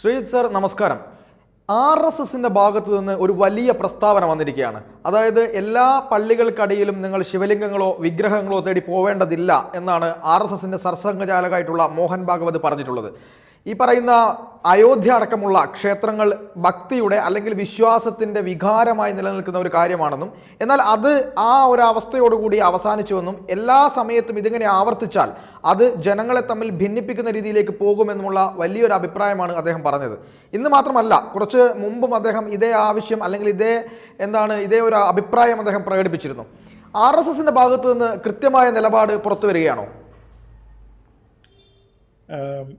Sreejith sir നമസ്കാരം. RSSന്റെ ഭാഗത്തു നിന്ന് ഒരു വലിയ പ്രസ്താവന വന്നിരിക്കുകയാണ്. അതായത് എല്ലാ പള്ളികൾക്കടിയിലും നിങ്ങൾ ശിവലിംഗങ്ങളോ വിഗ്രഹങ്ങളോ തേടി പോവേണ്ടതില്ല എന്നാണ് RSSന്റെ സർസംഘചാലകായിട്ടുള്ള മോഹൻ ഭാഗവത് പറഞ്ഞിട്ടുള്ളത്. ഈ പറയുന്ന അയോധ്യ അടക്കമുള്ള ക്ഷേത്രങ്ങൾ ഭക്തിയുടെ അല്ലെങ്കിൽ വിശ്വാസത്തിൻ്റെ വികാരമായി നിലനിൽക്കുന്ന ഒരു കാര്യമാണെന്നും എന്നാൽ അത് ആ ഒരു അവസ്ഥയോടുകൂടി അവസാനിച്ചുവെന്നും എല്ലാ സമയത്തും ഇതിങ്ങനെ ആവർത്തിച്ചാൽ അത് ജനങ്ങളെ തമ്മിൽ ഭിന്നിപ്പിക്കുന്ന രീതിയിലേക്ക് പോകുമെന്നുമുള്ള വലിയൊരു അഭിപ്രായമാണ് അദ്ദേഹം പറഞ്ഞത്. ഇന്ന് മാത്രമല്ല, കുറച്ച് മുമ്പും അദ്ദേഹം ഇതേ ആവശ്യം അല്ലെങ്കിൽ ഇതേ ഒരു അഭിപ്രായം അദ്ദേഹം പ്രകടിപ്പിച്ചിരുന്നു. RSSന്റെ ഭാഗത്തു നിന്ന് കൃത്യമായ നിലപാട് പുറത്തു വരികയാണോ?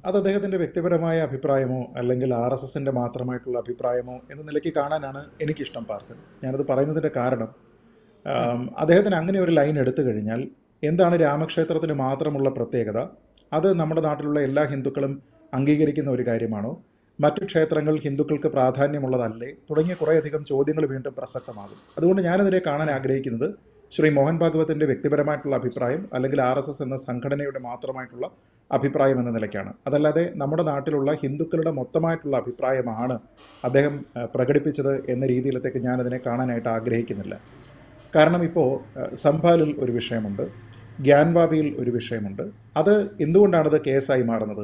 അത് അദ്ദേഹത്തിൻ്റെ വ്യക്തിപരമായ അഭിപ്രായമോ അല്ലെങ്കിൽ RSSൻ്റെ മാത്രമായിട്ടുള്ള അഭിപ്രായമോ എന്ന നിലയ്ക്ക് കാണാനാണ് എനിക്കിഷ്ടം പാർത്ഥൻ. ഞാനത് പറയുന്നതിൻ്റെ കാരണം, അദ്ദേഹത്തിന് അങ്ങനെ ഒരു ലൈൻ എടുത്തു കഴിഞ്ഞാൽ എന്താണ് രാമക്ഷേത്രത്തിന് മാത്രമുള്ള പ്രത്യേകത, അത് നമ്മുടെ നാട്ടിലുള്ള എല്ലാ ഹിന്ദുക്കളും അംഗീകരിക്കുന്ന ഒരു കാര്യമാണോ, മറ്റു ക്ഷേത്രങ്ങൾ ഹിന്ദുക്കൾക്ക് പ്രാധാന്യമുള്ളതല്ലേ തുടങ്ങിയ കുറേയധികം ചോദ്യങ്ങൾ വീണ്ടും പ്രസക്തമാകും. അതുകൊണ്ട് ഞാനതിനെ കാണാൻ ആഗ്രഹിക്കുന്നത് ശ്രീ മോഹൻ ഭാഗവത്തിൻ്റെ വ്യക്തിപരമായിട്ടുള്ള അഭിപ്രായം അല്ലെങ്കിൽ RSS എന്ന സംഘടനയുടെ മാത്രമായിട്ടുള്ള അഭിപ്രായം എന്ന നിലയ്ക്കാണ്. അതല്ലാതെ നമ്മുടെ നാട്ടിലുള്ള ഹിന്ദുക്കളുടെ മൊത്തമായിട്ടുള്ള അഭിപ്രായമാണ് അദ്ദേഹം പ്രകടിപ്പിച്ചത് എന്ന രീതിയിലത്തേക്ക് ഞാനതിനെ കാണാനായിട്ട് ആഗ്രഹിക്കുന്നില്ല. കാരണം ഇപ്പോൾ സംഭാലിൽ ഒരു വിഷയമുണ്ട്, ഗ്യാൻവാപിയിൽ ഒരു വിഷയമുണ്ട്. അത് എന്തുകൊണ്ടാണത് കേസായി മാറുന്നത്?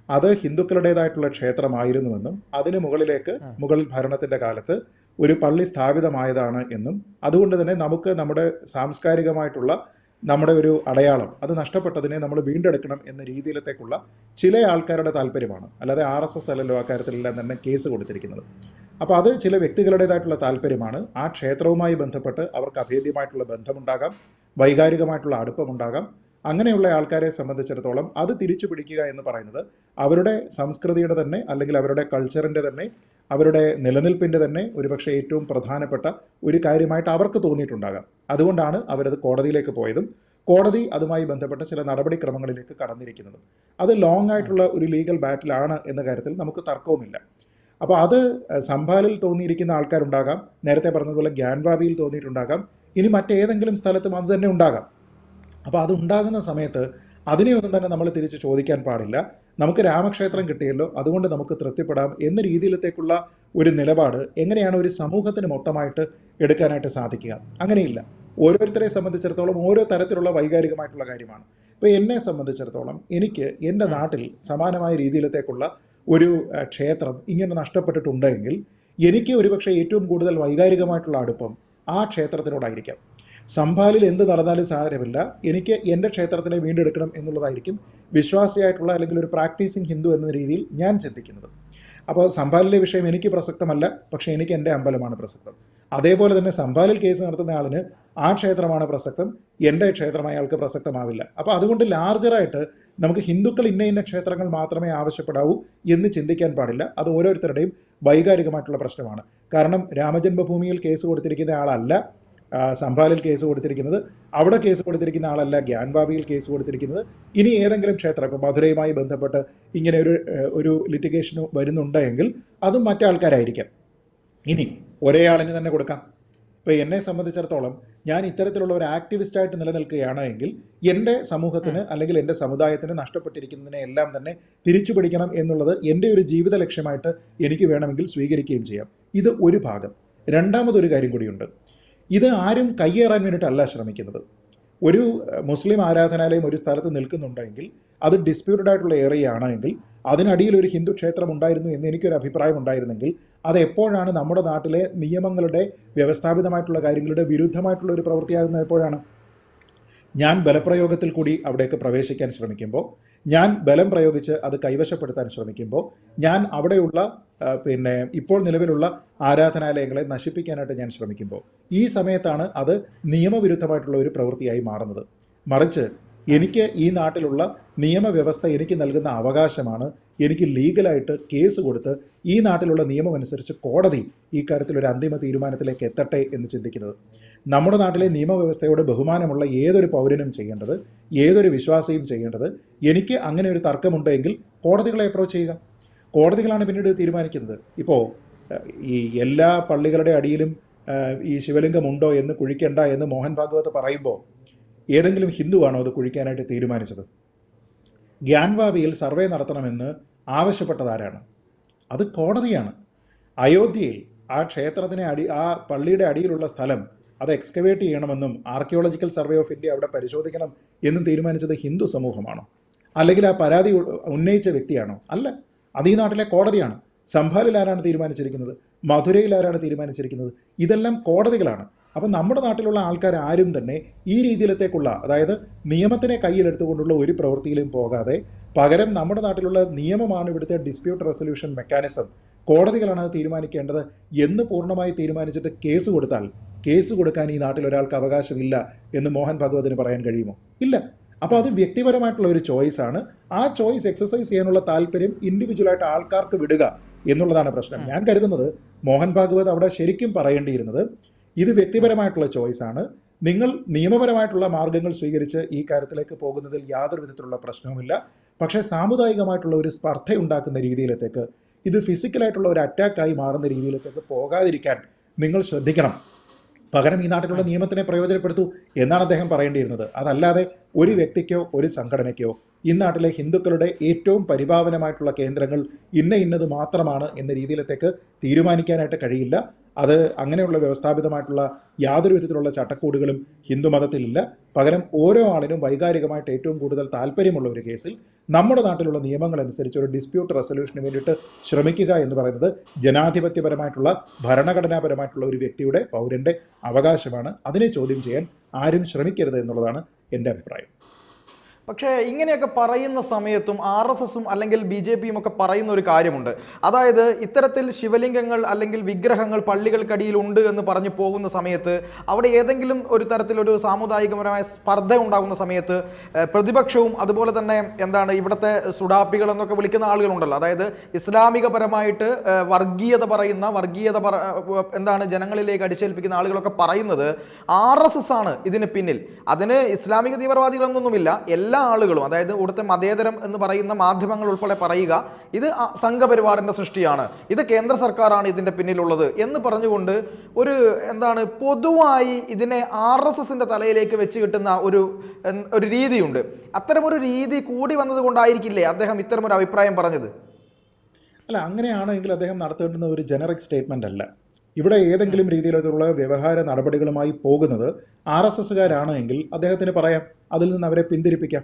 അത് ഹിന്ദുക്കളുടേതായിട്ടുള്ള ക്ഷേത്രമായിരുന്നുവെന്നും അതിന് മുകളിലേക്ക് മുഗൾ ഭരണത്തിൻ്റെ കാലത്ത് ഒരു പള്ളി സ്ഥാപിതമായതാണ് എന്നും അതുകൊണ്ട് തന്നെ നമുക്ക് നമ്മുടെ സാംസ്കാരികമായിട്ടുള്ള നമ്മുടെ ഒരു അടയാളം അത് നഷ്ടപ്പെട്ടതിനെ നമ്മൾ വീണ്ടെടുക്കണം എന്ന രീതിയിലത്തേക്കുള്ള ചില ആൾക്കാരുടെ താല്പര്യമാണ്. അല്ലാതെ RSS അല്ലല്ലോ അക്കാര്യത്തിലെല്ലാം തന്നെ കേസ് കൊടുത്തിരിക്കുന്നത്. അപ്പോൾ അത് ചില വ്യക്തികളുടേതായിട്ടുള്ള താല്പര്യമാണ്. ആ ക്ഷേത്രവുമായി ബന്ധപ്പെട്ട് അവർക്ക് അഭേദ്യമായിട്ടുള്ള ബന്ധമുണ്ടാകാം, വൈകാരികമായിട്ടുള്ള അടുപ്പമുണ്ടാകാം. അങ്ങനെയുള്ള ആൾക്കാരെ സംബന്ധിച്ചിടത്തോളം അത് തിരിച്ചു പിടിക്കുക എന്ന് പറയുന്നത് അവരുടെ സംസ്കൃതിയുടെ തന്നെ അല്ലെങ്കിൽ അവരുടെ കൾച്ചറിൻ്റെ തന്നെ അവരുടെ നിലനിൽപ്പിൻ്റെ തന്നെ ഒരുപക്ഷെ ഏറ്റവും പ്രധാനപ്പെട്ട ഒരു കാര്യമായിട്ട് അവർക്ക് തോന്നിയിട്ടുണ്ടാകാം. അതുകൊണ്ടാണ് അവരത് കോടതിയിലേക്ക് പോയതും കോടതി അതുമായി ബന്ധപ്പെട്ട ചില നടപടിക്രമങ്ങളിലേക്ക് കടന്നിരിക്കുന്നതും. അത് ലോങ് ആയിട്ടുള്ള ഒരു ലീഗൽ ബാറ്റിലാണ് എന്ന കാര്യത്തിൽ നമുക്ക് തർക്കവുമില്ല. അപ്പോൾ അത് സംഭാലിൽ തോന്നിയിരിക്കുന്ന ആൾക്കാരുണ്ടാകാം, നേരത്തെ പറഞ്ഞതുപോലെ ഗ്യാൻവാപിയിൽ തോന്നിയിട്ടുണ്ടാകാം, ഇനി മറ്റേതെങ്കിലും സ്ഥലത്തും അത് തന്നെ ഉണ്ടാകാം. അപ്പോൾ അതുണ്ടാകുന്ന സമയത്ത് അതിനെയൊന്നും തന്നെ നമ്മൾ തിരിച്ച് ചോദിക്കാൻ പാടില്ല. നമുക്ക് രാമക്ഷേത്രം കിട്ടിയല്ലോ, അതുകൊണ്ട് നമുക്ക് തൃപ്തിപ്പെടാം എന്ന രീതിയിലത്തേക്കുള്ള ഒരു നിലപാട് എങ്ങനെയാണ് ഒരു സമൂഹത്തിന് മൊത്തമായിട്ട് എടുക്കാനായിട്ട് സാധിക്കുക? അങ്ങനെയില്ല. ഓരോരുത്തരെ സംബന്ധിച്ചിടത്തോളം ഓരോ തരത്തിലുള്ള വൈകാരികമായിട്ടുള്ള കാര്യമാണ്. ഇപ്പോൾ എന്നെ സംബന്ധിച്ചിടത്തോളം എനിക്ക് എൻ്റെ നാട്ടിൽ സമാനമായ രീതിയിലത്തേക്കുള്ള ഒരു ക്ഷേത്രം ഇങ്ങനെ നഷ്ടപ്പെട്ടിട്ടുണ്ടെങ്കിൽ എനിക്ക് ഒരുപക്ഷെ ഏറ്റവും കൂടുതൽ വൈകാരികമായിട്ടുള്ള അടുപ്പം ആ ക്ഷേത്രത്തിനോടായിരിക്കാം. സംഭാലിൽ എന്ത് നടന്നാലും സാരമില്ല, എനിക്ക് എൻ്റെ ക്ഷേത്രത്തിനെ വീണ്ടെടുക്കണം എന്നുള്ളതായിരിക്കും വിശ്വാസിയായിട്ടുള്ള അല്ലെങ്കിൽ ഒരു പ്രാക്ടീസിങ് ഹിന്ദു എന്ന രീതിയിൽ ഞാൻ ചിന്തിക്കുന്നത്. അപ്പോൾ സംഭാലിലെ വിഷയം എനിക്ക് പ്രസക്തമല്ല, പക്ഷേ എനിക്ക് എൻ്റെ അമ്പലമാണ് പ്രസക്തം. അതേപോലെ തന്നെ സംഭാലിൽ കേസ് നടത്തുന്ന ആളിന് ആ ക്ഷേത്രമാണ് പ്രസക്തം, എൻ്റെ ക്ഷേത്രം അയാൾക്ക് പ്രസക്തമാവില്ല. അപ്പോൾ അതുകൊണ്ട് ലാർജറായിട്ട് നമുക്ക് ഹിന്ദുക്കൾ ഇന്ന ക്ഷേത്രങ്ങൾ മാത്രമേ ആവശ്യപ്പെടാവൂ എന്ന് ചിന്തിക്കാൻ പാടില്ല. അത് ഓരോരുത്തരുടെയും വൈകാരികമായിട്ടുള്ള പ്രശ്നമാണ്. കാരണം രാമജന്മഭൂമിയിൽ കേസ് കൊടുത്തിരിക്കുന്ന ആളല്ല സംഭാലിൽ കേസ് കൊടുത്തിരിക്കുന്നത്, അവിടെ കേസ് കൊടുത്തിരിക്കുന്ന ആളല്ല ഗ്യാൻവാപിയിൽ കേസ് കൊടുത്തിരിക്കുന്നത്. ഇനി ഏതെങ്കിലും ക്ഷേത്രം ഇപ്പോൾ മധുരയുമായി ബന്ധപ്പെട്ട് ഇങ്ങനെ ഒരു ലിറ്റിഗേഷൻ വരുന്നുണ്ടെങ്കിൽ അതും മറ്റാൾക്കാരായിരിക്കാം. ഇനി ഒരേ ആളിന് തന്നെ കൊടുക്കാം. ഇപ്പോൾ എന്നെ സംബന്ധിച്ചിടത്തോളം ഞാൻ ഇത്തരത്തിലുള്ള ഒരു ആക്ടിവിസ്റ്റായിട്ട് നിലനിൽക്കുകയാണ് എങ്കിൽ എൻ്റെ സമൂഹത്തിന് അല്ലെങ്കിൽ എൻ്റെ സമുദായത്തിന് നഷ്ടപ്പെട്ടിരിക്കുന്നതിനെ എല്ലാം തന്നെ തിരിച്ചു പിടിക്കണം എന്നുള്ളത് എൻ്റെ ഒരു ജീവിത ലക്ഷ്യമായിട്ട് എനിക്ക് വേണമെങ്കിൽ സ്വീകരിക്കുകയും ചെയ്യാം. ഇത് ഒരു ഭാഗം. രണ്ടാമതൊരു കാര്യം കൂടിയുണ്ട്. ഇത് ആരും കയ്യേറാൻ വേണ്ടിയിട്ടല്ല ശ്രമിക്കുന്നത്. ഒരു മുസ്ലിം ആരാധനാലയം ഒരു സ്ഥലത്ത് നിൽക്കുന്നുണ്ടെങ്കിൽ അത് ഡിസ്പ്യൂട്ടഡ് ആയിട്ടുള്ള ഏരിയ ആണെങ്കിൽ അതിനടിയിൽ ഒരു ഹിന്ദു ക്ഷേത്രം ഉണ്ടായിരുന്നു എന്ന് എനിക്കൊരു അഭിപ്രായം ഉണ്ടായിരുന്നെങ്കിൽ അത് എപ്പോഴാണ് നമ്മുടെ നാട്ടിലെ നിയമങ്ങളുടെ വ്യവസ്ഥാപിതമായിട്ടുള്ള കാര്യങ്ങളുടെ വിരുദ്ധമായിട്ടുള്ള ഒരു പ്രവൃത്തിയാകുന്നത്? എപ്പോഴാണ്? ഞാൻ ബലപ്രയോഗത്തിൽ കൂടി അവിടേക്ക് പ്രവേശിക്കാൻ ശ്രമിക്കുമ്പോൾ, ഞാൻ ബലം പ്രയോഗിച്ച് അത് കൈവശപ്പെടുത്താൻ ശ്രമിക്കുമ്പോൾ, ഞാൻ അവിടെയുള്ള ഇപ്പോൾ നിലവിലുള്ള ആരാധനാലയങ്ങളെ നശിപ്പിക്കാനായിട്ട് ഞാൻ ശ്രമിക്കുമ്പോൾ, ഈ സമയത്താണ് അത് നിയമവിരുദ്ധമായിട്ടുള്ള ഒരു പ്രവൃത്തിയായി മാറുന്നത്. മറിച്ച് എനിക്ക് ഈ നാട്ടിലുള്ള നിയമവ്യവസ്ഥ എനിക്ക് നൽകുന്ന അവകാശമാണ് എനിക്ക് ലീഗലായിട്ട് കേസ് കൊടുത്ത് ഈ നാട്ടിലുള്ള നിയമം അനുസരിച്ച് കോടതി ഈ കാര്യത്തിലൊരു അന്തിമ തീരുമാനത്തിലേക്ക് എത്തട്ടെ എന്ന് ചിന്തിക്കുന്നത്. നമ്മുടെ നാട്ടിലെ നിയമവ്യവസ്ഥയോട് ബഹുമാനമുള്ള ഏതൊരു പൗരനും ചെയ്യേണ്ടത്, ഏതൊരു വിശ്വാസിയും ചെയ്യേണ്ടത്, എനിക്ക് അങ്ങനെ ഒരു തർക്കമുണ്ടെങ്കിൽ കോടതികളെ അപ്രോച്ച് ചെയ്യുക. കോടതികളാണ് പിന്നീട് തീരുമാനിക്കുന്നത്. ഇപ്പോൾ ഈ എല്ലാ പള്ളികളുടെ അടിയിലും ഈ ശിവലിംഗമുണ്ടോ എന്ന് കുഴിക്കേണ്ട എന്ന് മോഹൻ ഭാഗവത് പറയുമ്പോൾ ഏതെങ്കിലും ഹിന്ദുവാണോ അത് കുഴിക്കാനായിട്ട് തീരുമാനിച്ചത്? ഗ്യാൻവാപിയിൽ സർവേ നടത്തണമെന്ന് ആവശ്യപ്പെട്ടതാരാണ്? അത് കോടതിയാണ്. അയോധ്യയിൽ ആ ക്ഷേത്രത്തിനെ ആ പള്ളിയുടെ അടിയിലുള്ള സ്ഥലം അത് എക്സ്കവേറ്റ് ചെയ്യണമെന്നും ആർക്കിയോളജിക്കൽ സർവേ ഓഫ് ഇന്ത്യ അവിടെ പരിശോധിക്കണം എന്നും തീരുമാനിച്ചത് ഹിന്ദു സമൂഹമാണോ? അല്ലെങ്കിൽ ആ പരാതി ഉന്നയിച്ച വ്യക്തിയാണോ? അല്ല, അത് ഈ നാട്ടിലെ കോടതിയാണ്. സംഭാലിൽ ആരാണ് തീരുമാനിച്ചിരിക്കുന്നത്? മധുരയിൽ ആരാണ് തീരുമാനിച്ചിരിക്കുന്നത്? ഇതെല്ലാം കോടതികളാണ്. അപ്പം നമ്മുടെ നാട്ടിലുള്ള ആൾക്കാർ ആരും തന്നെ ഈ രീതിയിലത്തേക്കുള്ള, അതായത് നിയമത്തിനെ കയ്യിലെടുത്തുകൊണ്ടുള്ള ഒരു പ്രവൃത്തിയിലും പോകാതെ പകരം നമ്മുടെ നാട്ടിലുള്ള നിയമമാണ് ഇവിടുത്തെ ഡിസ്പ്യൂട്ട് റെസൊല്യൂഷൻ മെക്കാനിസം, കോടതികളാണ് അത് തീരുമാനിക്കേണ്ടത് എന്ന് പൂർണ്ണമായി തീരുമാനിച്ചിട്ട് കേസ് കൊടുക്കാൻ ഈ നാട്ടിൽ ഒരാൾക്ക് അവകാശമില്ല എന്ന് മോഹൻ ഭാഗവതിന് പറയാൻ കഴിയുമോ? ഇല്ല. അപ്പോൾ അത് വ്യക്തിപരമായിട്ടുള്ള ഒരു ചോയ്സാണ്. ആ ചോയ്സ് എക്സസൈസ് ചെയ്യാനുള്ള താല്പര്യം ഇൻഡിവിജ്വലായിട്ട് ആൾക്കാർക്ക് വിടുക എന്നുള്ളതാണ് പ്രശ്നം. ഞാൻ കരുതുന്നത് മോഹൻ ഭാഗവത് അവിടെ ശരിക്കും പറയേണ്ടിയിരുന്നത് ഇത് വ്യക്തിപരമായിട്ടുള്ള ചോയ്സാണ്, നിങ്ങൾ നിയമപരമായിട്ടുള്ള മാർഗ്ഗങ്ങൾ സ്വീകരിച്ച് ഈ കാര്യത്തിലേക്ക് പോകുന്നതിൽ യാതൊരു വിധത്തിലുള്ള പ്രശ്നവുമില്ല. പക്ഷേ സാമുദായികമായിട്ടുള്ള ഒരു സ്പർദ്ധയുണ്ടാക്കുന്ന രീതിയിലത്തേക്ക്, ഇത് ഫിസിക്കലായിട്ടുള്ള ഒരു അറ്റാക്കായി മാറുന്ന രീതിയിലത്തേക്ക് പോകാതിരിക്കാൻ നിങ്ങൾ ശ്രദ്ധിക്കണം. പകരം ഈ നാട്ടിലുള്ള നിയമത്തിനെ പ്രയോജനപ്പെടുത്തൂ എന്നാണ് അദ്ദേഹം പറയേണ്ടിയിരുന്നത്. അതല്ലാതെ ഒരു വ്യക്തിക്കോ ഒരു സംഘടനയ്ക്കോ ഈ നാട്ടിലെ ഹിന്ദുക്കളുടെ ഏറ്റവും പരിപാവനമായിട്ടുള്ള കേന്ദ്രങ്ങൾ ഇന്നത് മാത്രമാണ് എന്ന രീതിയിലത്തേക്ക് തീരുമാനിക്കാനായിട്ട് കഴിയില്ല. അത് അങ്ങനെയുള്ള വ്യവസ്ഥാപിതമായിട്ടുള്ള യാതൊരു വിധത്തിലുള്ള ചട്ടക്കൂടുകളും ഹിന്ദു മതത്തിലില്ല. പകരം ഓരോ ആളിനും വൈകാരികമായിട്ട് ഏറ്റവും കൂടുതൽ താല്പര്യമുള്ള ഒരു കേസിൽ നമ്മുടെ നാട്ടിലുള്ള നിയമങ്ങൾ അനുസരിച്ച് ഒരു ഡിസ്പ്യൂട്ട് റെസൊല്യൂഷന് വേണ്ടിയിട്ട് ശ്രമിക്കുക എന്ന് പറയുന്നത് ജനാധിപത്യപരമായിട്ടുള്ള ഭരണഘടനാപരമായിട്ടുള്ള ഒരു വ്യക്തിയുടെ, പൗരൻ്റെ അവകാശമാണ്. അതിനെ ചോദ്യം ചെയ്യാൻ ആരും ശ്രമിക്കരുത് എന്നുള്ളതാണ് എൻ്റെ അഭിപ്രായം. പക്ഷേ ഇങ്ങനെയൊക്കെ പറയുന്ന സമയത്തും RSSും അല്ലെങ്കിൽ BJPയും ഒക്കെ പറയുന്ന ഒരു കാര്യമുണ്ട്. അതായത് ഇത്തരത്തിൽ ശിവലിംഗങ്ങൾ അല്ലെങ്കിൽ വിഗ്രഹങ്ങൾ പള്ളികൾക്കടിയിൽ ഉണ്ട് എന്ന് പറഞ്ഞു പോകുന്ന സമയത്ത് അവിടെ ഏതെങ്കിലും ഒരു തരത്തിലൊരു സാമുദായികപരമായ സ്പർദ്ധ ഉണ്ടാകുന്ന സമയത്ത് പ്രതിപക്ഷവും അതുപോലെ തന്നെ ഇവിടുത്തെ സുഡാപ്പികൾ എന്നൊക്കെ വിളിക്കുന്ന ആളുകളുണ്ടല്ലോ, അതായത് ഇസ്ലാമികപരമായിട്ട് വർഗീയത ജനങ്ങളിലേക്ക് അടിച്ചേൽപ്പിക്കുന്ന ആളുകളൊക്കെ പറയുന്നത് RSS ആണ് ഇതിന് പിന്നിൽ. അതിന് ഇസ്ലാമിക തീവ്രവാദികളൊന്നുമില്ല. എല്ലാ ആളുകളും, അതായത് ഇവിടുത്തെ മതേതരം എന്ന് പറയുന്ന മാധ്യമങ്ങൾ ഉൾപ്പെടെ പറയുക ഇത് സംഘപരിവാറിന്റെ സൃഷ്ടിയാണ്, ഇത് കേന്ദ്ര സർക്കാരാണ് ഇതിന്റെ പിന്നിലുള്ളത് എന്ന് പറഞ്ഞുകൊണ്ട് ഒരു പൊതുവായി ഇതിനെ RSSന്റെ തലയിലേക്ക് വെച്ച് കിട്ടുന്ന ഒരു രീതിയുണ്ട്. അത്തരമൊരു രീതി കൂടി വന്നത് കൊണ്ടായിരിക്കില്ലേ അദ്ദേഹം ഇത്തരമൊരു അഭിപ്രായം പറഞ്ഞത്? അല്ല, അങ്ങനെയാണെങ്കിൽ അദ്ദേഹം നടത്തേണ്ടുന്ന ഒരു ജനറിക് സ്റ്റേറ്റ്മെന്റ് അല്ല. ഇവിടെ ഏതെങ്കിലും രീതിയിലുള്ള വ്യവഹാര നടപടികളുമായി പോകുന്നത് RSSകാരാണ് എങ്കിൽ അദ്ദേഹത്തിന് പറയാം, അതിൽ നിന്ന് അവരെ പിന്തിരിപ്പിക്കാം.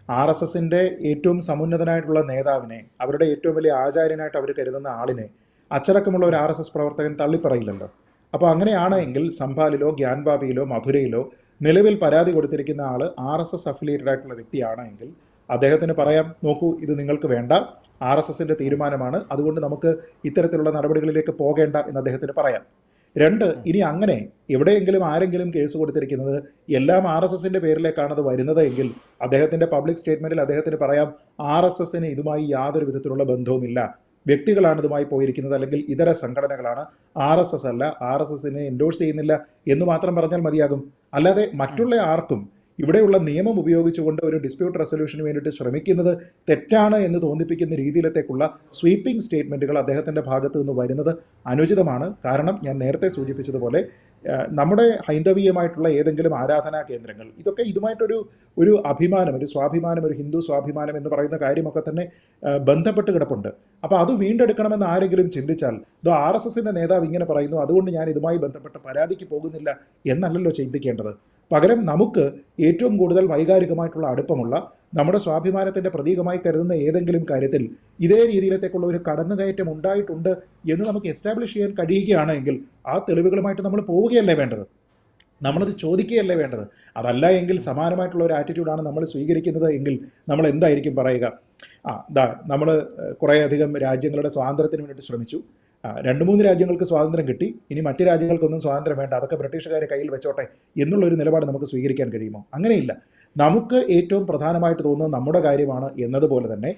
RSSന്റെ ഏറ്റവും സമുന്നതനായിട്ടുള്ള നേതാവിനെ, അവരുടെ ഏറ്റവും വലിയ ആചാര്യനായിട്ട് അവർ കരുതുന്ന ആളിനെ അച്ചടക്കമുള്ള ഒരു RSS പ്രവർത്തകൻ തള്ളിപ്പറയില്ലല്ലോ. അപ്പോൾ അങ്ങനെയാണെങ്കിൽ സംഭാലിലോ ഗ്യാൻബാബിയിലോ മധുരയിലോ നിലവിൽ പരാതി കൊടുത്തിരിക്കുന്ന ആൾ RSS അഫിലിയേറ്റഡ് ആയിട്ടുള്ള വ്യക്തിയാണെങ്കിൽ അദ്ദേഹത്തിന് പറയാം, നോക്കൂ, ഇത് നിങ്ങൾക്ക് വേണ്ട, RSSന്റെ തീരുമാനമാണ്, അതുകൊണ്ട് നമുക്ക് ഇത്തരത്തിലുള്ള നടപടികളിലേക്ക് പോകേണ്ട എന്ന് അദ്ദേഹത്തിന് പറയാം. 2, ഇനി അങ്ങനെ എവിടെയെങ്കിലും ആരെങ്കിലും കേസ് കൊടുത്തിരിക്കുന്നത് എല്ലാം RSSന്റെ പേരിലേക്കാണ് അത് വരുന്നത് എങ്കിൽ അദ്ദേഹത്തിൻ്റെ പബ്ലിക് സ്റ്റേറ്റ്മെൻറ്റിൽ അദ്ദേഹത്തിന് പറയാം, RSSന് ഇതുമായി യാതൊരു വിധത്തിലുള്ള ബന്ധവുമില്ല, വ്യക്തികളാണ് ഇതുമായി പോയിരിക്കുന്നത്, അല്ലെങ്കിൽ ഇതര സംഘടനകളാണ്, RSS അല്ല, RSSനെ എൻഡോഴ്സ് ചെയ്യുന്നില്ല എന്ന് മാത്രം പറഞ്ഞാൽ മതിയാകും. അല്ലാതെ മറ്റുള്ള ആർക്കും ഇവിടെയുള്ള നിയമം ഉപയോഗിച്ചുകൊണ്ട് ഒരു ഡിസ്പ്യൂട്ട് റെസൊല്യൂഷന് വേണ്ടിയിട്ട് ശ്രമിക്കുന്നത് തെറ്റാണ് എന്ന് തോന്നിപ്പിക്കുന്ന രീതിയിലത്തേക്കുള്ള സ്വീപ്പിംഗ് സ്റ്റേറ്റ്മെൻറ്റുകൾ അദ്ദേഹത്തിൻ്റെ ഭാഗത്തു നിന്ന് വരുന്നത് അനുചിതമാണ്. കാരണം ഞാൻ നേരത്തെ സൂചിപ്പിച്ചതുപോലെ നമ്മുടെ ഹൈന്ദവീയമായിട്ടുള്ള ഏതെങ്കിലും ആരാധനാ കേന്ദ്രങ്ങൾ ഇതൊക്കെ ഇതുമായിട്ടൊരു അഭിമാനം, ഒരു സ്വാഭിമാനം, ഒരു ഹിന്ദു സ്വാഭിമാനം എന്ന് പറയുന്ന കാര്യമൊക്കെ തന്നെ ബന്ധപ്പെട്ട് കിടപ്പുണ്ട്. അപ്പോൾ അത് വീണ്ടെടുക്കണമെന്ന് ആരെങ്കിലും ചിന്തിച്ചാൽ, RSSന്റെ നേതാവ് ഇങ്ങനെ പറയുന്നു, അതുകൊണ്ട് ഞാൻ ഇതുമായി ബന്ധപ്പെട്ട പരാതിക്ക് പോകുന്നില്ല എന്നല്ലല്ലോ ചിന്തിക്കേണ്ടത്. പകരം നമുക്ക് ഏറ്റവും കൂടുതൽ വൈകാരികമായിട്ടുള്ള അടുപ്പമുള്ള, നമ്മുടെ സ്വാഭിമാനത്തിൻ്റെ പ്രതീകമായി കരുതുന്ന ഏതെങ്കിലും കാര്യത്തിൽ ഇതേ രീതിയിലത്തേക്കുള്ള ഒരു കടന്നുകയറ്റം ഉണ്ടായിട്ടുണ്ട് എന്ന് നമുക്ക് എസ്റ്റാബ്ലിഷ് ചെയ്യാൻ കഴിയുകയാണെങ്കിൽ ആ തെളിവുകളുമായിട്ട് നമ്മൾ പോവുകയല്ലേ വേണ്ടത്, നമ്മളത് ചോദിക്കുകയല്ലേ വേണ്ടത്. അതല്ല എങ്കിൽ സമാനമായിട്ടുള്ള ഒരു ആറ്റിറ്റ്യൂഡാണ് നമ്മൾ സ്വീകരിക്കുന്നത് എങ്കിൽ നമ്മൾ എന്തായിരിക്കും പറയുക? നമ്മൾ കുറേയധികം രാജ്യങ്ങളുടെ സ്വാതന്ത്ര്യത്തിന് വേണ്ടിയിട്ട് ശ്രമിച്ചു, 2-3 രാജ്യങ്ങൾക്ക് സ്വാതന്ത്ര്യം കിട്ടി, ഇനി മറ്റ് രാജ്യങ്ങൾക്കൊന്നും സ്വാതന്ത്ര്യം വേണ്ട, അതൊക്കെ ബ്രിട്ടീഷുകാരെ കയ്യിൽ വെച്ചോട്ടെ എന്നുള്ളൊരു നിലപാട് നമുക്ക് സ്വീകരിക്കാൻ കഴിയുമോ? അങ്ങനെയില്ല. നമുക്ക് ഏറ്റവും പ്രധാനമായിട്ട് തോന്നുന്നത് നമ്മുടെ കാര്യമാണ് എന്നതുപോലെ തന്നെ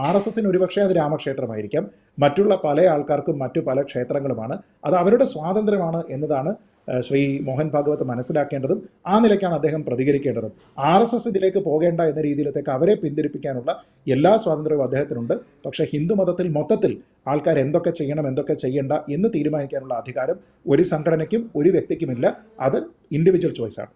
RSSന് ഒരുപക്ഷെ അത് രാമക്ഷേത്രമായിരിക്കാം, മറ്റുള്ള പല ആൾക്കാർക്കും മറ്റു പല ക്ഷേത്രങ്ങളുമാണ്, അത് അവരുടെ സ്വാതന്ത്ര്യമാണ് എന്നതാണ് ശ്രീ മോഹൻ ഭാഗവത് മനസ്സിലാക്കേണ്ടതും ആ നിലയ്ക്കാണ് അദ്ദേഹം പ്രതികരിക്കേണ്ടതും. RSS ഇതിലേക്ക് പോകേണ്ട എന്ന രീതിയിലത്തേക്ക് അവരെ പിന്തിരിപ്പിക്കാനുള്ള എല്ലാ സ്വാതന്ത്ര്യവും അദ്ദേഹത്തിനുണ്ട്. പക്ഷേ ഹിന്ദു മതത്തിൽ മൊത്തത്തിൽ ആൾക്കാർ എന്തൊക്കെ ചെയ്യണം എന്തൊക്കെ ചെയ്യണ്ട എന്ന് തീരുമാനിക്കാനുള്ള അധികാരം ഒരു സംഘടനയ്ക്കും ഒരു വ്യക്തിക്കുമില്ല. അത് ഇൻഡിവിജ്വൽ ചോയ്സാണ്.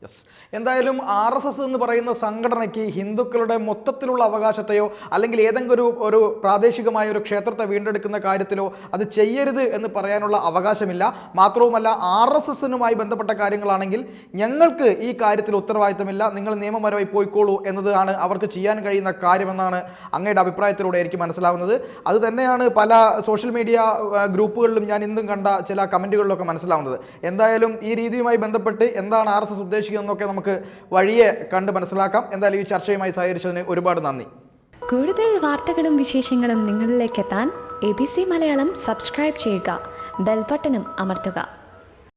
യെസ്, എന്തായാലും RSS എന്ന് പറയുന്ന സംഘടനയ്ക്ക് ഹിന്ദുക്കളുടെ മൊത്തത്തിലുള്ള അവകാശത്തെയോ അല്ലെങ്കിൽ ഏതെങ്കിലും ഒരു പ്രാദേശികമായ ഒരു ക്ഷേത്രത്തെ വീണ്ടെടുക്കുന്ന കാര്യത്തിലോ അത് ചെയ്യരുത് എന്ന് പറയാനുള്ള അവകാശമില്ല. മാത്രവുമല്ല RSSനുമായി ബന്ധപ്പെട്ട കാര്യങ്ങളാണെങ്കിൽ ഞങ്ങൾക്ക് ഈ കാര്യത്തിൽ ഉത്തരവാദിത്തമില്ല, നിങ്ങൾ നിയമപരമായി പോയിക്കോളൂ എന്നതാണ് അവർക്ക് ചെയ്യാൻ കഴിയുന്ന കാര്യമെന്നാണ് അങ്ങയുടെ അഭിപ്രായത്തിലൂടെ എനിക്ക് മനസ്സിലാവുന്നത്. അത് തന്നെയാണ് പല സോഷ്യൽ മീഡിയ ഗ്രൂപ്പുകളിലും ഞാൻ ഇന്നും കണ്ട ചില കമൻറ്റുകളിലൊക്കെ മനസ്സിലാവുന്നത്. എന്തായാലും ഈ രീതിയുമായി ബന്ധപ്പെട്ട് എന്താണ് RSS ഉദ്ദേശിക്കുന്നതെന്നൊക്കെ നമുക്ക് വഴിയെ കണ്ട് മനസ്സിലാക്കാം. എന്തായാലും ഈ ചർച്ചയുമായി സഹകരിച്ചതിന് ഒരുപാട് നന്ദി. കൂടുതൽ വാർത്തകളും വിശേഷങ്ങളും നിങ്ങളിലേക്ക് എത്താൻ ABC മലയാളം സബ്സ്ക്രൈബ് ചെയ്യുക, ബെൽ ബട്ടണും അമർത്തുക.